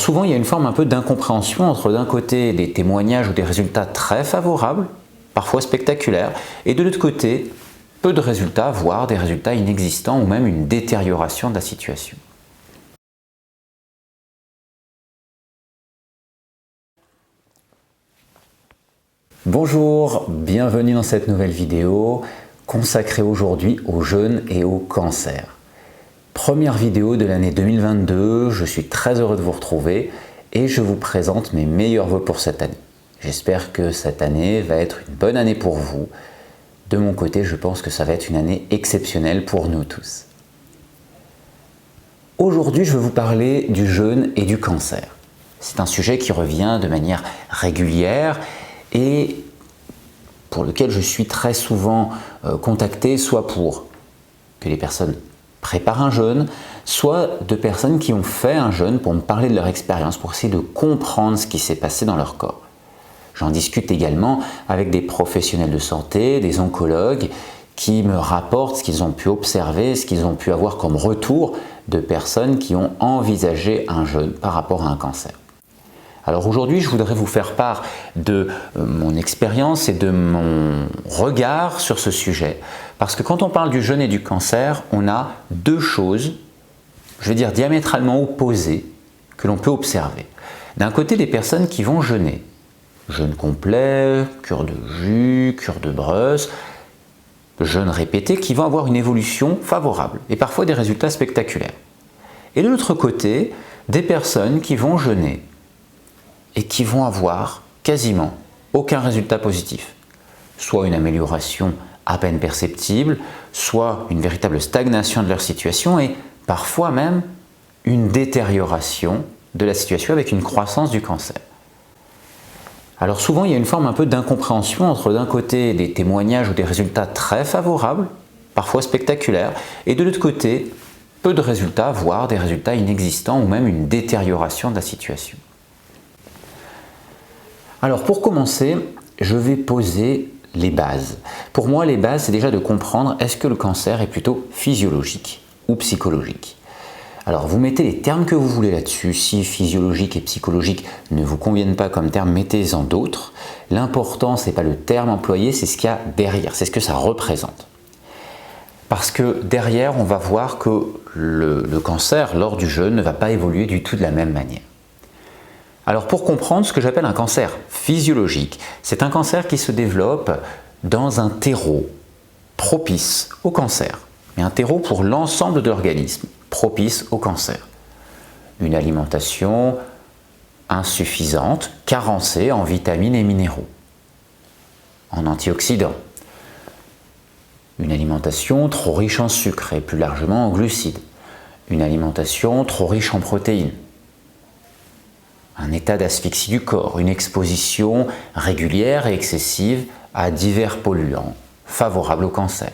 souvent il y a une forme un peu d'incompréhension entre d'un côté des témoignages ou des résultats très favorables, parfois spectaculaires, et de l'autre côté, peu de résultats, voire des résultats inexistants ou même une détérioration de la situation. Bonjour, bienvenue dans cette nouvelle vidéo consacrée aujourd'hui au jeûne et au cancer. Première vidéo de l'année 2022, je suis très heureux de vous retrouver et je vous présente mes meilleurs vœux pour cette année. J'espère que cette année va être une bonne année pour vous. De mon côté, je pense que ça va être une année exceptionnelle pour nous tous. Aujourd'hui, je vais vous parler du jeûne et du cancer. C'est un sujet qui revient de manière régulière et pour lequel je suis très souvent contacté, soit pour que les personnes préparent un jeûne, soit de personnes qui ont fait un jeûne pour me parler de leur expérience, pour essayer de comprendre ce qui s'est passé dans leur corps. J'en discute également avec des professionnels de santé, des oncologues, qui me rapportent ce qu'ils ont pu observer, ce qu'ils ont pu avoir comme retour de personnes qui ont envisagé un jeûne par rapport à un cancer. Alors aujourd'hui, je voudrais vous faire part de mon expérience et de mon regard sur ce sujet. Parce que quand on parle du jeûne et du cancer, on a deux choses, je vais dire diamétralement opposées, que l'on peut observer. D'un côté, des personnes qui vont jeûner. Jeûne complet, cure de jus, cure de brosse, jeûne répété, qui vont avoir une évolution favorable et parfois des résultats spectaculaires. Et de l'autre côté, des personnes qui vont jeûner et qui vont avoir quasiment aucun résultat positif. Soit une amélioration à peine perceptible, soit une véritable stagnation de leur situation et parfois même une détérioration de la situation avec une croissance du cancer. Alors souvent il y a une forme un peu d'incompréhension entre d'un côté des témoignages ou des résultats très favorables, parfois spectaculaires, et de l'autre côté peu de résultats, voire des résultats inexistants ou même une détérioration de la situation. Alors pour commencer, je vais poser les bases. Pour moi, les bases, c'est déjà de comprendre est-ce que le cancer est plutôt physiologique ou psychologique. Alors vous mettez les termes que vous voulez là-dessus. Si physiologique et psychologique ne vous conviennent pas comme termes, mettez-en d'autres. L'important, ce n'est pas le terme employé, c'est ce qu'il y a derrière, c'est ce que ça représente. Parce que derrière, on va voir que le cancer, lors du jeûne, ne va pas évoluer du tout de la même manière. Alors pour comprendre ce que j'appelle un cancer physiologique, c'est un cancer qui se développe dans un terreau propice au cancer, mais un terreau pour l'ensemble de l'organisme propice au cancer. Une alimentation insuffisante, carencée en vitamines et minéraux, en antioxydants. Une alimentation trop riche en sucre et plus largement en glucides. Une alimentation trop riche en protéines. Un état d'asphyxie du corps, une exposition régulière et excessive à divers polluants favorables au cancer.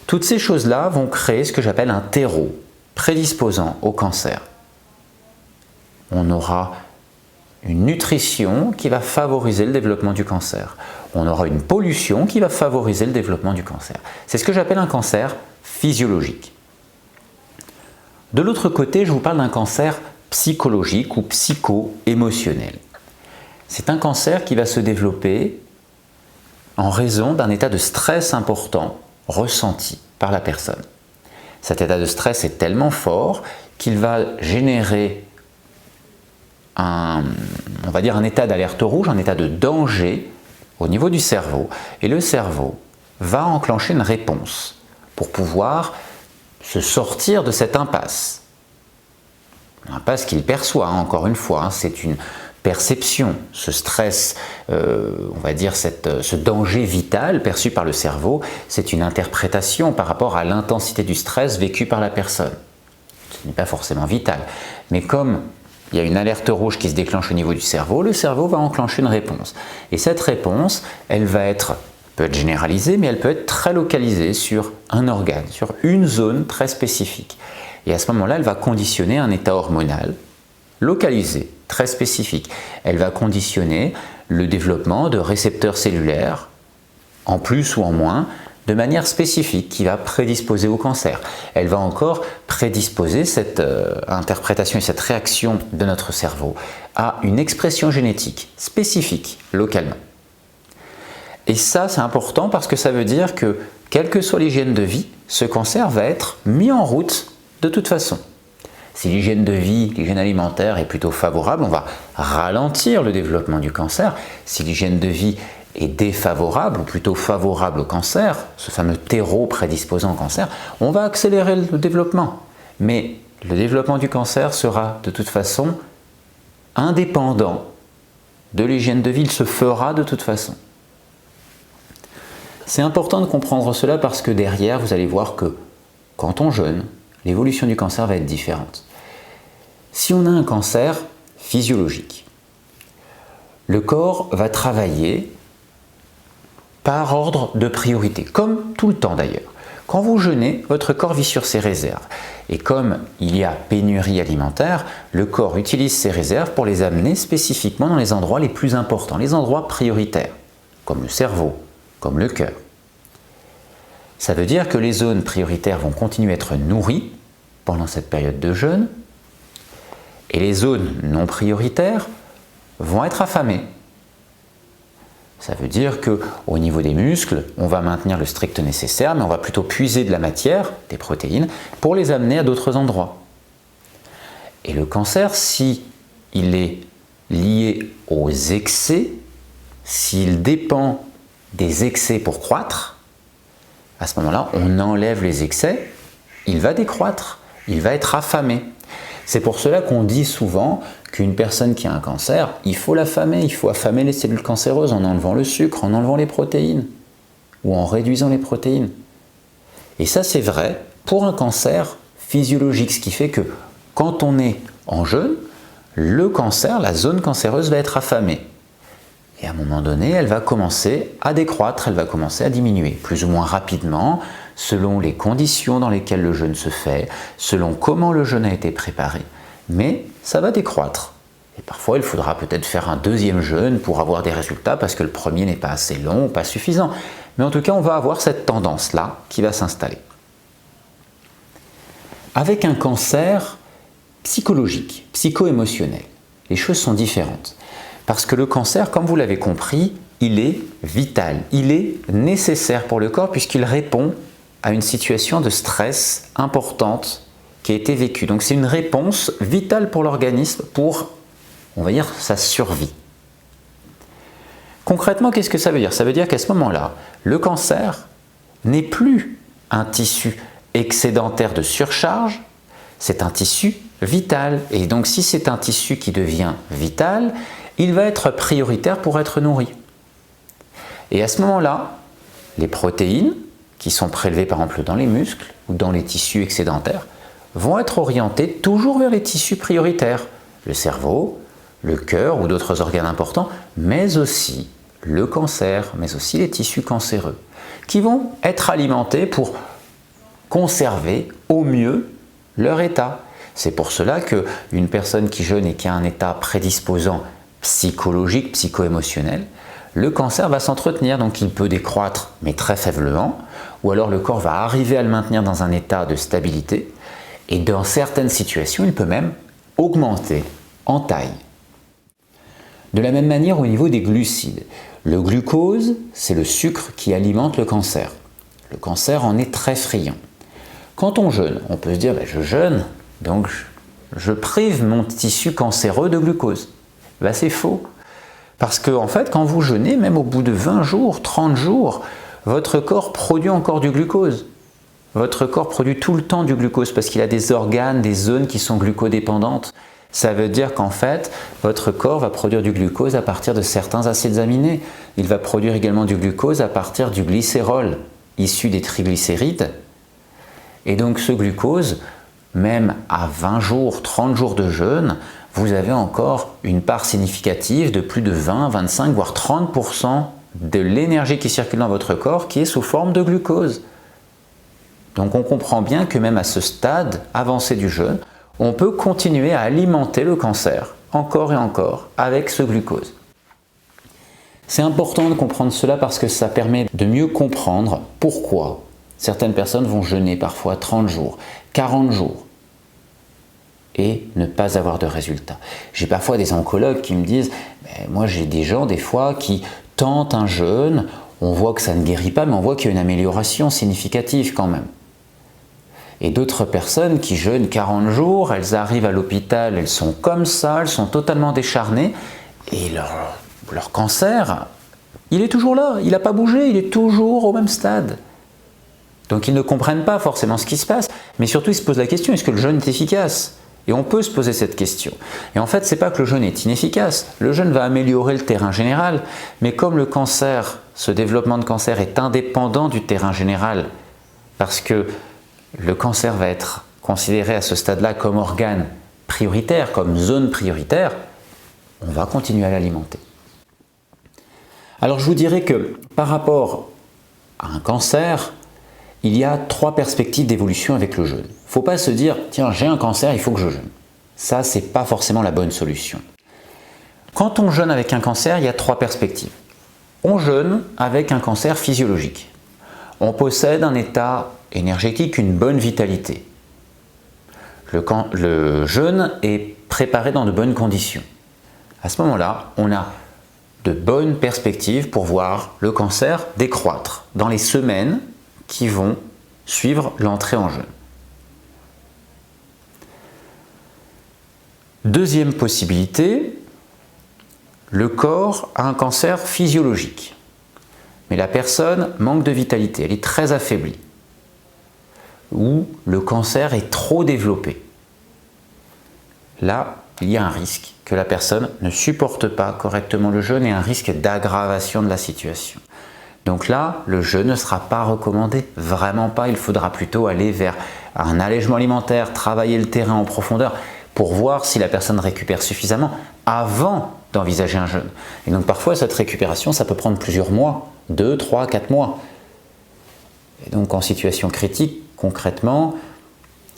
Toutes ces choses-là vont créer ce que j'appelle un terreau prédisposant au cancer. On aura une nutrition qui va favoriser le développement du cancer. On aura une pollution qui va favoriser le développement du cancer. C'est ce que j'appelle un cancer physiologique. De l'autre côté, je vous parle d'un cancer psychologique ou psycho-émotionnel. C'est un cancer qui va se développer en raison d'un état de stress important ressenti par la personne. Cet état de stress est tellement fort qu'il va générer un état d'alerte rouge, un état de danger au niveau du cerveau. Et le cerveau va enclencher une réponse pour pouvoir se sortir de cette impasse. L'impasse qu'il perçoit, encore une fois, c'est une perception, ce stress, ce danger vital perçu par le cerveau, c'est une interprétation par rapport à l'intensité du stress vécu par la personne. Ce n'est pas forcément vital, mais comme il y a une alerte rouge qui se déclenche au niveau du cerveau, le cerveau va enclencher une réponse. Et cette réponse, elle peut être généralisée, mais elle peut être très localisée sur un organe, sur une zone très spécifique. Et à ce moment-là, elle va conditionner un état hormonal localisé, très spécifique. Elle va conditionner le développement de récepteurs cellulaires, en plus ou en moins, de manière spécifique qui va prédisposer au cancer. Elle va encore prédisposer cette interprétation et cette réaction de notre cerveau à une expression génétique spécifique, localement. Et ça, c'est important parce que ça veut dire que, quelle que soit l'hygiène de vie, ce cancer va être mis en route de toute façon. Si l'hygiène de vie, l'hygiène alimentaire est plutôt favorable, on va ralentir le développement du cancer. Si l'hygiène de vie est défavorable, ou plutôt favorable au cancer, ce fameux terreau prédisposant au cancer, on va accélérer le développement. Mais le développement du cancer sera de toute façon indépendant de l'hygiène de vie, il se fera de toute façon. C'est important de comprendre cela parce que derrière, vous allez voir que quand on jeûne, l'évolution du cancer va être différente. Si on a un cancer physiologique, le corps va travailler par ordre de priorité, comme tout le temps d'ailleurs. Quand vous jeûnez, votre corps vit sur ses réserves. Et comme il y a pénurie alimentaire, le corps utilise ses réserves pour les amener spécifiquement dans les endroits les plus importants, les endroits prioritaires, comme le cerveau, comme le cœur. Ça veut dire que les zones prioritaires vont continuer à être nourries pendant cette période de jeûne, et les zones non prioritaires vont être affamées. Ça veut dire qu'au niveau des muscles, on va maintenir le strict nécessaire, mais on va plutôt puiser de la matière, des protéines, pour les amener à d'autres endroits. Et le cancer, si il est lié aux excès, s'il dépend des excès pour croître, à ce moment-là, on enlève les excès, il va décroître, il va être affamé. C'est pour cela qu'on dit souvent qu'une personne qui a un cancer, il faut l'affamer, il faut affamer les cellules cancéreuses en enlevant le sucre, en enlevant les protéines ou en réduisant les protéines. Et ça, c'est vrai pour un cancer physiologique, ce qui fait que quand on est en jeûne, le cancer, la zone cancéreuse va être affamée. Et à un moment donné, elle va commencer à décroître, elle va commencer à diminuer, plus ou moins rapidement, selon les conditions dans lesquelles le jeûne se fait, selon comment le jeûne a été préparé. Mais ça va décroître. Et parfois, il faudra peut-être faire un deuxième jeûne pour avoir des résultats, parce que le premier n'est pas assez long ou pas suffisant. Mais en tout cas, on va avoir cette tendance-là qui va s'installer. Avec un cancer psychologique, psycho-émotionnel, les choses sont différentes. Parce que le cancer, comme vous l'avez compris, il est vital, il est nécessaire pour le corps puisqu'il répond à une situation de stress importante qui a été vécue. Donc c'est une réponse vitale pour l'organisme pour, on va dire, sa survie. Concrètement, qu'est-ce que ça veut dire? Ça veut dire qu'à ce moment-là, le cancer n'est plus un tissu excédentaire de surcharge, c'est un tissu vital. Et donc si c'est un tissu qui devient vital, il va être prioritaire pour être nourri. Et à ce moment-là, les protéines qui sont prélevées par exemple dans les muscles ou dans les tissus excédentaires vont être orientées toujours vers les tissus prioritaires, le cerveau, le cœur ou d'autres organes importants, mais aussi le cancer, mais aussi les tissus cancéreux, qui vont être alimentés pour conserver au mieux leur état. C'est pour cela qu'une personne qui jeûne et qui a un état prédisposant psychologique, psycho-émotionnel, le cancer va s'entretenir, donc il peut décroître, mais très faiblement, ou alors le corps va arriver à le maintenir dans un état de stabilité, et dans certaines situations, il peut même augmenter en taille. De la même manière au niveau des glucides, le glucose, c'est le sucre qui alimente le cancer. Le cancer en est très friand. Quand on jeûne, on peut se dire, je jeûne, donc je prive mon tissu cancéreux de glucose. C'est faux. Parce que en fait, quand vous jeûnez, même au bout de 20 jours, 30 jours, votre corps produit encore du glucose. Votre corps produit tout le temps du glucose parce qu'il a des organes, des zones qui sont glucodépendantes. Ça veut dire qu'en fait, votre corps va produire du glucose à partir de certains acides aminés. Il va produire également du glucose à partir du glycérol, issu des triglycérides. Et donc ce glucose, même à 20 jours, 30 jours de jeûne, vous avez encore une part significative de plus de 20, 25, voire 30% de l'énergie qui circule dans votre corps qui est sous forme de glucose. Donc on comprend bien que même à ce stade avancé du jeûne, on peut continuer à alimenter le cancer, encore et encore, avec ce glucose. C'est important de comprendre cela parce que ça permet de mieux comprendre pourquoi certaines personnes vont jeûner parfois 30 jours, 40 jours et ne pas avoir de résultats. J'ai parfois des oncologues qui me disent « moi j'ai des gens des fois qui tentent un jeûne, on voit que ça ne guérit pas mais on voit qu'il y a une amélioration significative quand même ». Et d'autres personnes qui jeûnent 40 jours, elles arrivent à l'hôpital, elles sont comme ça, elles sont totalement décharnées et leur cancer, il est toujours là, il n'a pas bougé, il est toujours au même stade. Donc ils ne comprennent pas forcément ce qui se passe, mais surtout ils se posent la question, est-ce que le jeûne est efficace? Et on peut se poser cette question. Et en fait, ce n'est pas que le jeûne est inefficace, le jeûne va améliorer le terrain général, mais comme le cancer, ce développement de cancer est indépendant du terrain général, parce que le cancer va être considéré à ce stade-là comme organe prioritaire, comme zone prioritaire, on va continuer à l'alimenter. Alors je vous dirais que par rapport à un cancer, il y a 3 perspectives d'évolution avec le jeûne. Il ne faut pas se dire « tiens, j'ai un cancer, il faut que je jeûne ». Ça, ce n'est pas forcément la bonne solution. Quand on jeûne avec un cancer, il y a 3 perspectives. On jeûne avec un cancer physiologique. On possède un état énergétique, une bonne vitalité. Le jeûne est préparé dans de bonnes conditions. À ce moment-là, on a de bonnes perspectives pour voir le cancer décroître dans les semaines qui vont suivre l'entrée en jeûne. Deuxième possibilité, le corps a un cancer physiologique, mais la personne manque de vitalité, elle est très affaiblie, ou le cancer est trop développé. Là, il y a un risque que la personne ne supporte pas correctement le jeûne et un risque d'aggravation de la situation. Donc là, le jeûne ne sera pas recommandé, vraiment pas. Il faudra plutôt aller vers un allègement alimentaire, travailler le terrain en profondeur pour voir si la personne récupère suffisamment avant d'envisager un jeûne. Et donc parfois, cette récupération, ça peut prendre plusieurs mois, 2, 3, 4 mois. Et donc en situation critique, concrètement,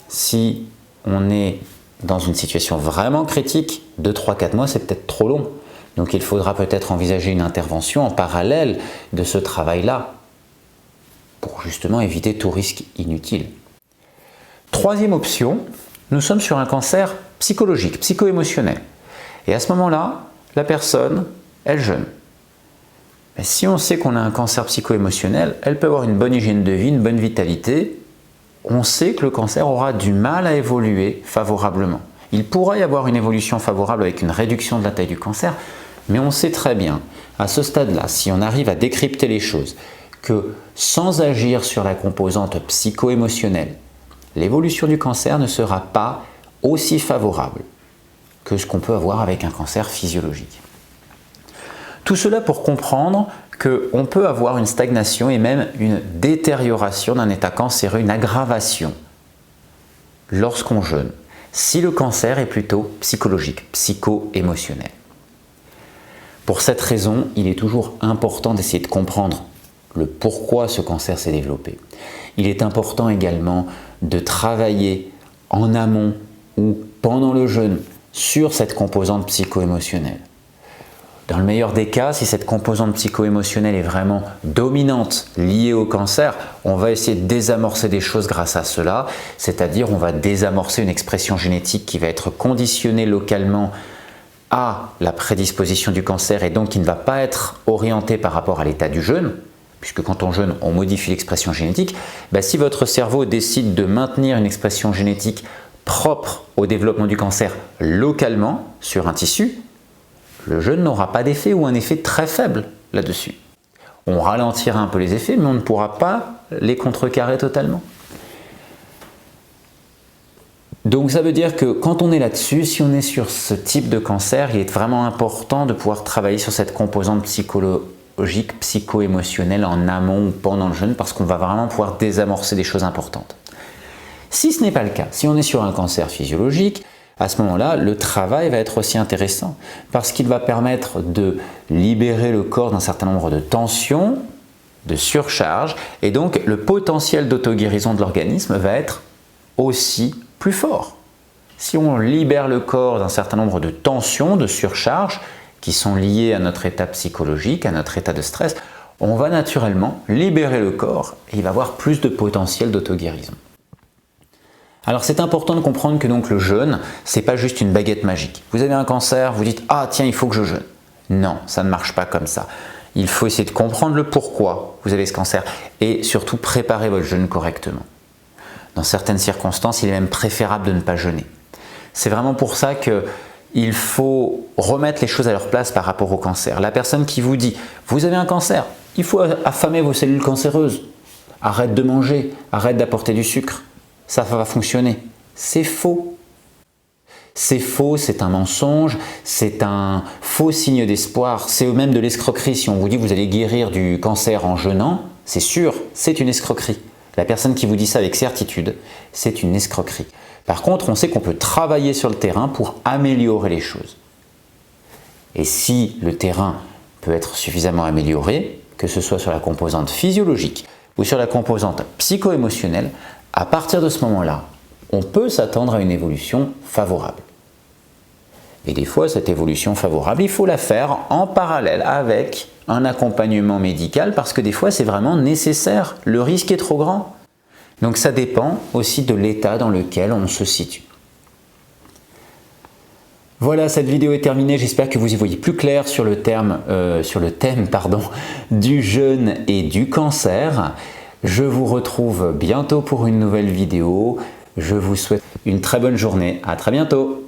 si on est dans une situation vraiment critique, 2, 3, 4 mois, c'est peut-être trop long. Donc il faudra peut-être envisager une intervention en parallèle de ce travail-là pour justement éviter tout risque inutile. Troisième option, nous sommes sur un cancer psychologique, psycho-émotionnel. Et à ce moment-là, la personne, elle jeûne. Mais si on sait qu'on a un cancer psycho-émotionnel, elle peut avoir une bonne hygiène de vie, une bonne vitalité. On sait que le cancer aura du mal à évoluer favorablement. Il pourra y avoir une évolution favorable avec une réduction de la taille du cancer, mais on sait très bien, à ce stade-là, si on arrive à décrypter les choses, que sans agir sur la composante psycho-émotionnelle, l'évolution du cancer ne sera pas aussi favorable que ce qu'on peut avoir avec un cancer physiologique. Tout cela pour comprendre qu'on peut avoir une stagnation et même une détérioration d'un état cancéreux, une aggravation lorsqu'on jeûne, si le cancer est plutôt psychologique, psycho-émotionnel. Pour cette raison, il est toujours important d'essayer de comprendre le pourquoi ce cancer s'est développé. Il est important également de travailler en amont ou pendant le jeûne sur cette composante psycho-émotionnelle. Dans le meilleur des cas, si cette composante psycho-émotionnelle est vraiment dominante liée au cancer, on va essayer de désamorcer des choses grâce à cela, c'est-à-dire on va désamorcer une expression génétique qui va être conditionnée localement à la prédisposition du cancer et donc qui ne va pas être orientée par rapport à l'état du jeûne, puisque quand on jeûne, on modifie l'expression génétique. Si votre cerveau décide de maintenir une expression génétique propre au développement du cancer localement sur un tissu, le jeûne n'aura pas d'effet ou un effet très faible là-dessus. On ralentira un peu les effets, mais on ne pourra pas les contrecarrer totalement. Donc ça veut dire que quand on est là-dessus, si on est sur ce type de cancer, il est vraiment important de pouvoir travailler sur cette composante psychologique, psycho-émotionnelle en amont ou pendant le jeûne, parce qu'on va vraiment pouvoir désamorcer des choses importantes. Si ce n'est pas le cas, si on est sur un cancer physiologique, à ce moment-là, le travail va être aussi intéressant parce qu'il va permettre de libérer le corps d'un certain nombre de tensions, de surcharge, et donc le potentiel d'auto-guérison de l'organisme va être aussi plus fort. Si on libère le corps d'un certain nombre de tensions, de surcharge, qui sont liées à notre état psychologique, à notre état de stress, on va naturellement libérer le corps et il va avoir plus de potentiel d'auto-guérison. Alors c'est important de comprendre que donc le jeûne, c'est pas juste une baguette magique. Vous avez un cancer, vous dites « Ah tiens, il faut que je jeûne ». Non, ça ne marche pas comme ça. Il faut essayer de comprendre le pourquoi vous avez ce cancer et surtout préparer votre jeûne correctement. Dans certaines circonstances, il est même préférable de ne pas jeûner. C'est vraiment pour ça qu'il faut remettre les choses à leur place par rapport au cancer. La personne qui vous dit « Vous avez un cancer, il faut affamer vos cellules cancéreuses. Arrête de manger, arrête d'apporter du sucre. Ça va fonctionner. » C'est faux. C'est faux, c'est un mensonge, c'est un faux signe d'espoir, c'est même de l'escroquerie. Si on vous dit que vous allez guérir du cancer en jeûnant, c'est sûr, c'est une escroquerie. La personne qui vous dit ça avec certitude, c'est une escroquerie. Par contre, on sait qu'on peut travailler sur le terrain pour améliorer les choses. Et si le terrain peut être suffisamment amélioré, que ce soit sur la composante physiologique ou sur la composante psycho-émotionnelle, à partir de ce moment-là, on peut s'attendre à une évolution favorable. Et des fois, cette évolution favorable, il faut la faire en parallèle avec un accompagnement médical parce que des fois, c'est vraiment nécessaire. Le risque est trop grand. Donc ça dépend aussi de l'état dans lequel on se situe. Voilà, cette vidéo est terminée. J'espère que vous y voyez plus clair sur le thème du jeûne et du cancer. Je vous retrouve bientôt pour une nouvelle vidéo. Je vous souhaite une très bonne journée. À très bientôt.